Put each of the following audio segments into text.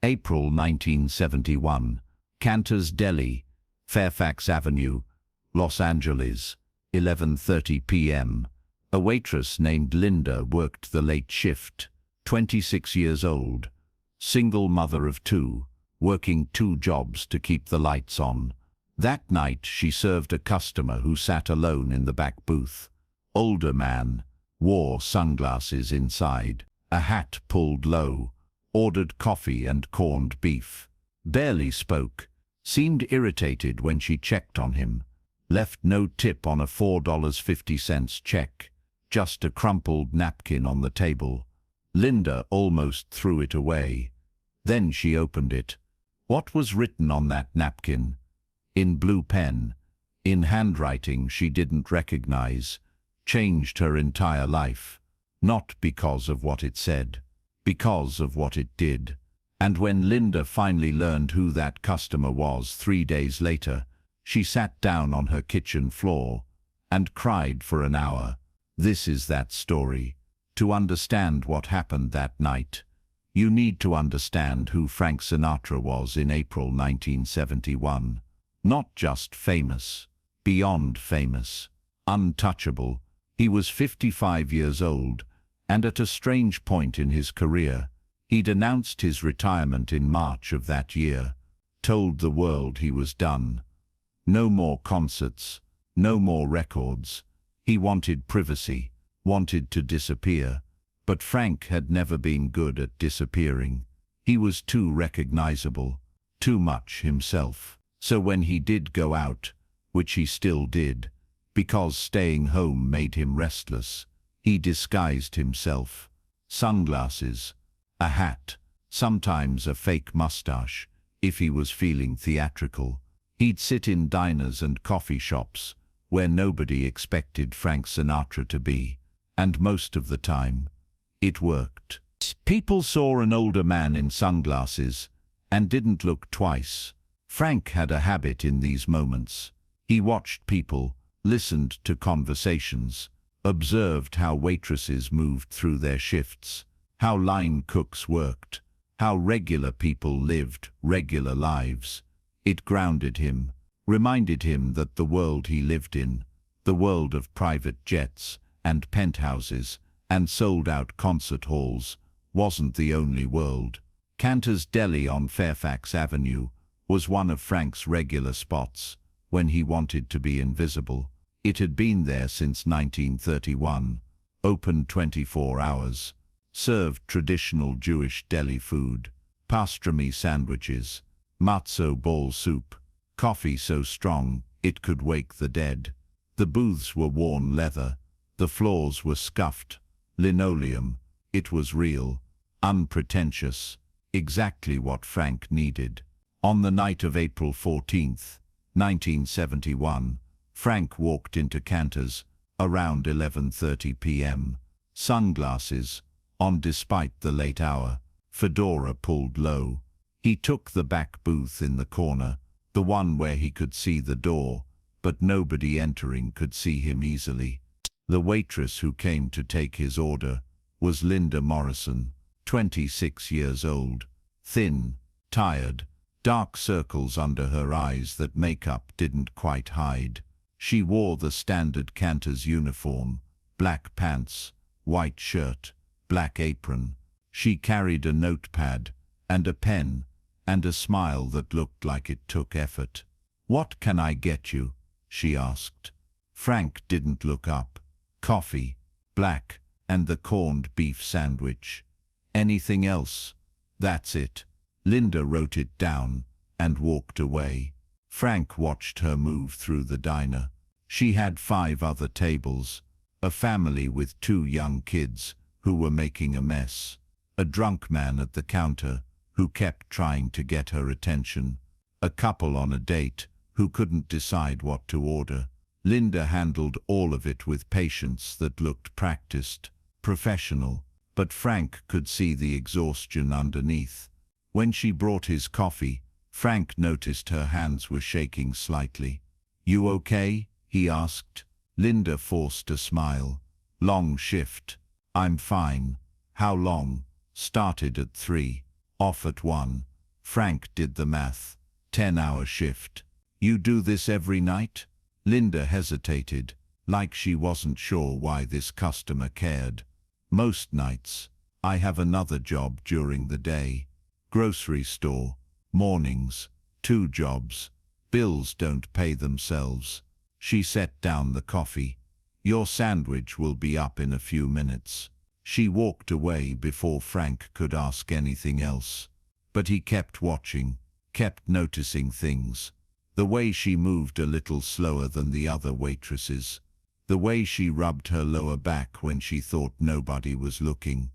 April 1971. Canter's Deli, Fairfax Avenue, Los Angeles, 11:30 p.m. A waitress named Linda worked the late shift, 26 years old, single mother of two, working two jobs to keep the lights on. That night she served a customer who sat alone in the back booth. Older man, wore sunglasses inside, a hat pulled low, ordered coffee and corned beef. Barely spoke, seemed irritated when she checked on him. Left no tip on a $4.50 check, just a crumpled napkin on the table. Linda almost threw it away. Then she opened it. What was written on that napkin? In blue pen, in handwriting she didn't recognize, changed her entire life. Not because of what it said, because of what it did. And when Linda finally learned who that customer was 3 days later, she sat down on her kitchen floor and cried for an hour. This is that story. To understand what happened that night, you need to understand who Frank Sinatra was in April 1971. Not just famous, beyond famous, untouchable. He was 55 years old, and at a strange point in his career, he'd announced his retirement in March of that year, told the world he was done. No more concerts, no more records. He wanted privacy, wanted to disappear. But Frank had never been good at disappearing. He was too recognizable, too much himself. So when he did go out, which he still did, because staying home made him restless, he disguised himself. Sunglasses, a hat, sometimes a fake mustache, if he was feeling theatrical. He'd sit in diners and coffee shops, where nobody expected Frank Sinatra to be, and most of the time, it worked. People saw an older man in sunglasses and didn't look twice. Frank had a habit in these moments. He watched people, listened to conversations, observed how waitresses moved through their shifts, how line cooks worked, how regular people lived regular lives. It grounded him, reminded him that the world he lived in, the world of private jets and penthouses and sold-out concert halls, wasn't the only world. Canter's Deli on Fairfax Avenue was one of Frank's regular spots when he wanted to be invisible. It had been there since 1931, open 24 hours, served traditional Jewish deli food, pastrami sandwiches, matzo ball soup, coffee so strong it could wake the dead. The booths were worn leather, the floors were scuffed linoleum. It was real, unpretentious, exactly what Frank needed. On the night of April 14th, 1971, Frank walked into Canter's around 11:30 p.m. Sunglasses on despite the late hour, fedora pulled low. He took the back booth in the corner, the one where he could see the door, but nobody entering could see him easily. The waitress who came to take his order was Linda Morrison, 26 years old, thin, tired, dark circles under her eyes that makeup didn't quite hide. She wore the standard Canter's uniform, black pants, white shirt, black apron. She carried a notepad and a pen and a smile that looked like it took effort. "What can I get you?" she asked. Frank didn't look up. "Coffee, black, and the corned beef sandwich." "Anything else?" "That's it." Linda wrote it down and walked away. Frank watched her move through the diner. She had 5 other tables, a family with 2 young kids who were making a mess, a drunk man at the counter who kept trying to get her attention, a couple on a date who couldn't decide what to order. Linda handled all of it with patience that looked practiced, professional, but Frank could see the exhaustion underneath. When she brought his coffee, Frank noticed her hands were shaking slightly. "You okay?" he asked. Linda forced a smile. "Long shift." "I'm fine." "How long?" "Started at 3, off at 1." Frank did the math. 10-hour shift. You do this every night? Linda hesitated, like she wasn't sure why this customer cared. Most nights. I have another job during the day. Grocery store. Mornings. 2 jobs. Bills don't pay themselves. She set down the coffee. Your sandwich will be up in a few minutes. She walked away before Frank could ask anything else. But he kept watching, kept noticing things. The way she moved a little slower than the other waitresses. The way she rubbed her lower back when she thought nobody was looking.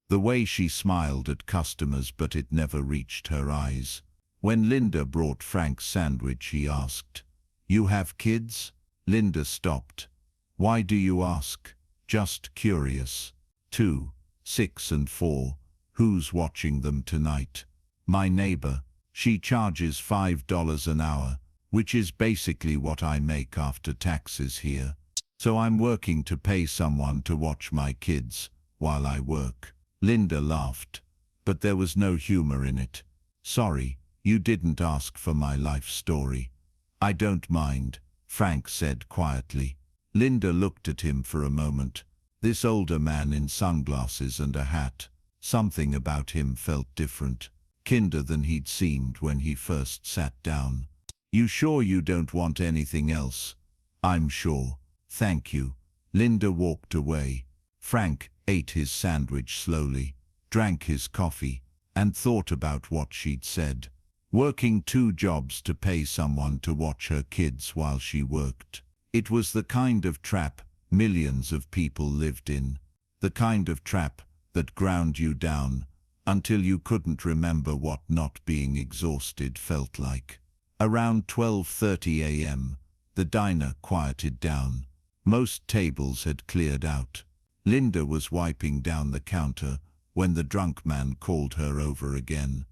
The way she smiled at customers but it never reached her eyes. When Linda brought Frank's sandwich, he asked, "You have kids?" Linda stopped. "Why do you ask?" "Just curious." 2, 6 and 4. Who's watching them tonight? My neighbor. She charges $5 an hour, which is basically what I make after taxes here. So I'm working to pay someone to watch my kids while I work. Linda laughed, but there was no humor in it. "Sorry, you didn't ask for my life story." "I don't mind," Frank said quietly. Linda looked at him for a moment. This older man in sunglasses and a hat. Something about him felt different, kinder than he'd seemed when he first sat down. "You sure you don't want anything else?" "I'm sure. Thank you." Linda walked away. Frank ate his sandwich slowly, drank his coffee, and thought about what she'd said. Working 2 jobs to pay someone to watch her kids while she worked. It was the kind of trap millions of people lived in. The kind of trap that ground you down until you couldn't remember what not being exhausted felt like. Around 12:30 a.m., the diner quieted down. Most tables had cleared out. Linda was wiping down the counter when the drunk man called her over again.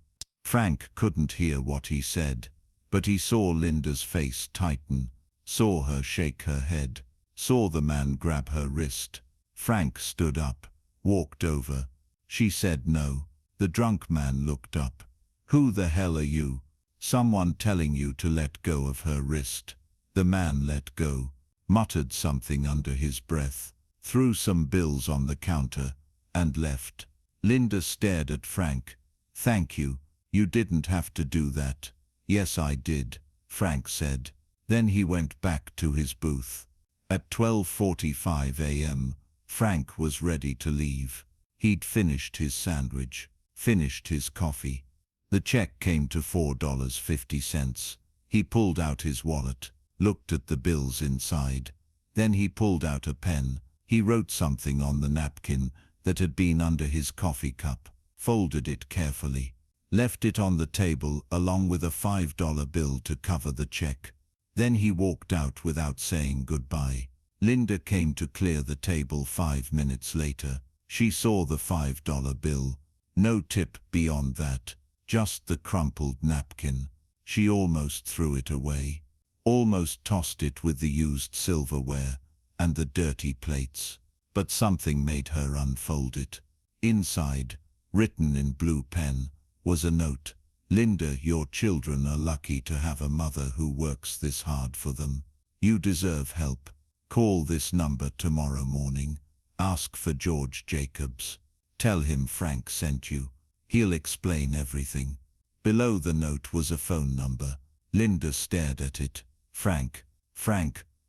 Frank couldn't hear what he said, but he saw Linda's face tighten, saw her shake her head, saw the man grab her wrist. Frank stood up, walked over. She said no. The drunk man looked up. "Who the hell are you?" "Someone telling you to let go of her wrist." The man let go, muttered something under his breath, threw some bills on the counter, and left. Linda stared at Frank. "Thank you. You didn't have to do that." "Yes, I did," Frank said. Then he went back to his booth. At 12:45 a.m., Frank was ready to leave. He'd finished his sandwich, finished his coffee. The check came to $4.50. He pulled out his wallet, looked at the bills inside. Then he pulled out a pen. He wrote something on the napkin that had been under his coffee cup, folded it carefully, left it on the table along with a $5 bill to cover the check. Then he walked out without saying goodbye. Linda came to clear the table 5 minutes later. She saw the $5 bill. No tip beyond that, just the crumpled napkin. She almost threw it away, almost tossed it with the used silverware and the dirty plates. But something made her unfold it. Inside, written in blue pen, was a note. "Linda, your children are lucky to have a mother who works this hard for them. You deserve help. Call this number tomorrow morning. Ask for George Jacobs. Tell him Frank sent you. He'll explain everything." Below the note was a phone number. Linda stared at it. Frank.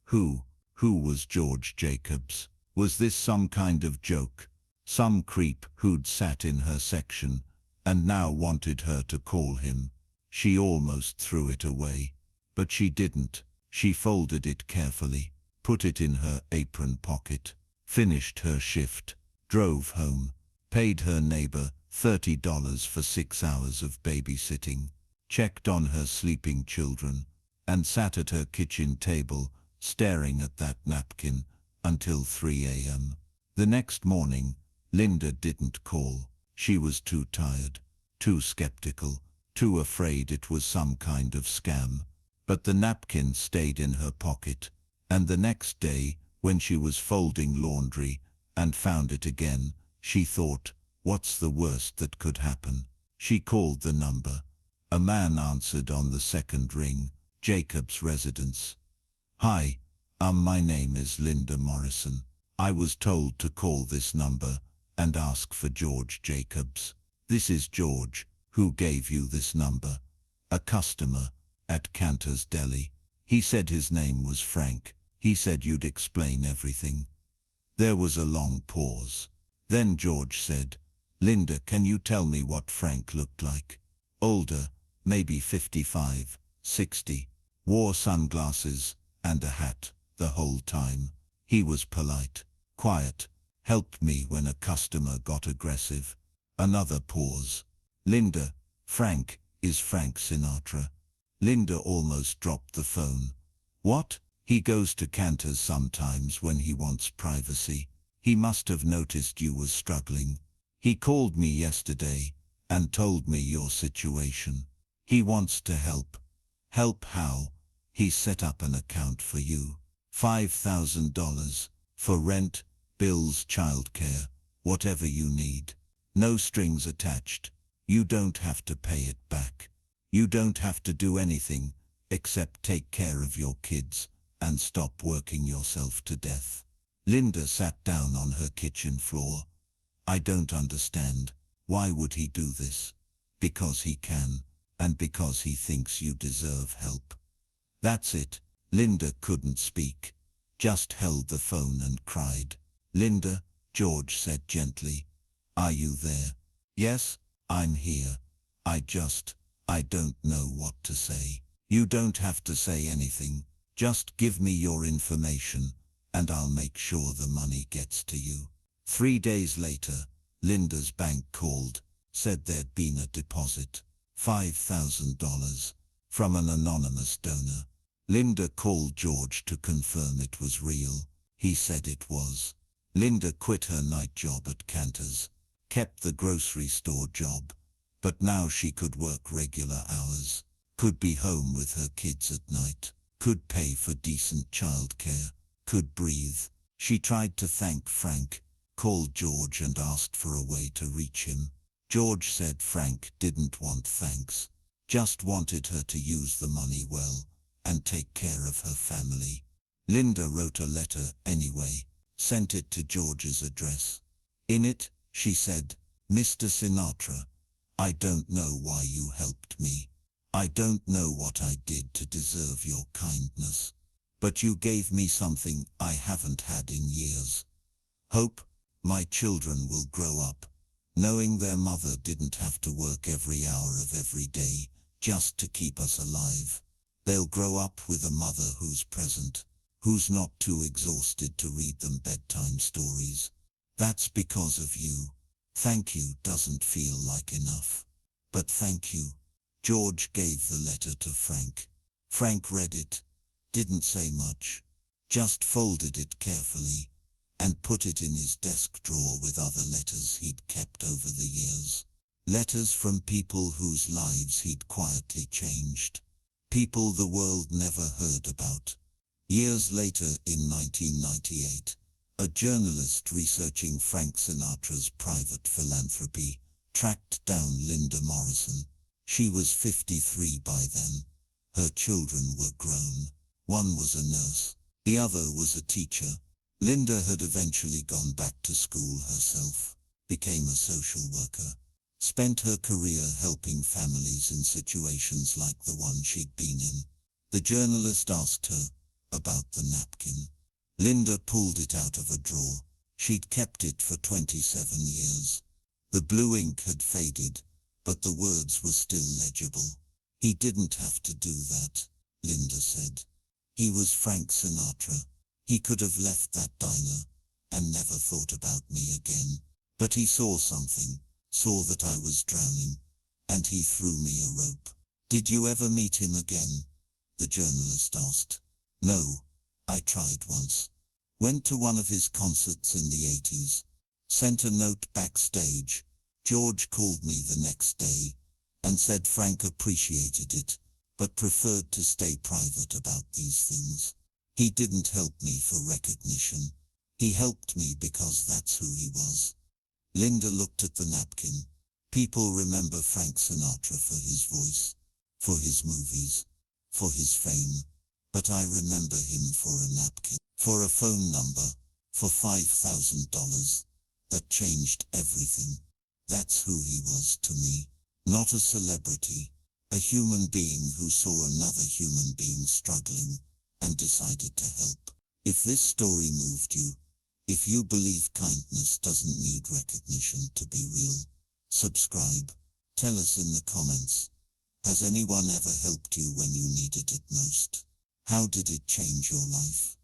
Who was George Jacobs? Was this some kind of joke? Some creep who'd sat in her section and now wanted her to call him? She almost threw it away, but she didn't. She folded it carefully, put it in her apron pocket, finished her shift, drove home, paid her neighbor $30 for 6 hours of babysitting, checked on her sleeping children, and sat at her kitchen table staring at that napkin until 3 a.m. The next morning, Linda didn't call. She was too tired, too skeptical, too afraid it was some kind of scam. But the napkin stayed in her pocket, and the next day, when she was folding laundry and found it again, she thought, what's the worst that could happen? She called the number. A man answered on the second ring, Jacob's residence. Hi, my name is Linda Morrison. I was told to call this number and ask for George Jacobs. This is George. Who gave you this number? A customer at Canter's Deli. He said his name was Frank. He said you'd explain everything. There was a long pause. Then George said, Linda, can you tell me what Frank looked like? Older, maybe 55, 60, wore sunglasses and a hat the whole time. He was polite, quiet, helped me when a customer got aggressive. Another pause. Linda, Frank is Frank Sinatra. Linda almost dropped the phone. What? He goes to Canter's sometimes when he wants privacy. He must have noticed you were struggling. He called me yesterday and told me your situation. He wants to help. Help how? He set up an account for you. $5,000 for rent, bills, childcare, whatever you need. No strings attached. You don't have to pay it back. You don't have to do anything except take care of your kids and stop working yourself to death. Linda sat down on her kitchen floor. I don't understand. Why would he do this? Because he can, and because he thinks you deserve help. That's it. Linda couldn't speak, just held the phone and cried. Linda, George said gently. Are you there? Yes, I'm here. I don't know what to say. You don't have to say anything. Just give me your information, and I'll make sure the money gets to you. 3 days later, Linda's bank called, said there'd been a deposit, $5,000, from an anonymous donor. Linda called George to confirm it was real. He said it was. Linda quit her night job at Canter's, kept the grocery store job, but now she could work regular hours, could be home with her kids at night, could pay for decent childcare, could breathe. She tried to thank Frank, called George and asked for a way to reach him. George said Frank didn't want thanks, just wanted her to use the money well and take care of her family. Linda wrote a letter anyway, sent it to George's address. In it, she said, Mr. Sinatra, I don't know why you helped me. I don't know what I did to deserve your kindness, but you gave me something I haven't had in years. Hope. My children will grow up, knowing their mother didn't have to work every hour of every day just to keep us alive. They'll grow up with a mother who's present, who's not too exhausted to read them bedtime stories. That's because of you. Thank you doesn't feel like enough, but thank you. George gave the letter to Frank. Frank read it, didn't say much, just folded it carefully and put it in his desk drawer with other letters he'd kept over the years. Letters from people whose lives he'd quietly changed. People the world never heard about. Years later, in 1998, a journalist researching Frank Sinatra's private philanthropy tracked down Linda Morrison. She was 53 by then. Her children were grown. One was a nurse. The other was a teacher. Linda had eventually gone back to school herself, became a social worker, spent her career helping families in situations like the one she'd been in. The journalist asked her about the napkin. Linda pulled it out of a drawer. She'd kept it for 27 years. The blue ink had faded, but the words were still legible. He didn't have to do that, Linda said. He was Frank Sinatra. He could have left that diner and never thought about me again. But he saw something, saw that I was drowning, and he threw me a rope. Did you ever meet him again? The journalist asked. No, I tried once. Went to one of his concerts in the 80s. Sent a note backstage. George called me the next day and said Frank appreciated it, but preferred to stay private about these things. He didn't help me for recognition. He helped me because that's who he was. Linda looked at the napkin. People remember Frank Sinatra for his voice. for his movies, for his fame, but I remember him for a napkin, for a phone number, for $5,000. That changed everything. That's who he was to me. Not a celebrity, a human being who saw another human being struggling and decided to help. If this story moved you, if you believe kindness doesn't need recognition to be real, subscribe. Tell us in the comments. Has anyone ever helped you when you needed it most? How did it change your life?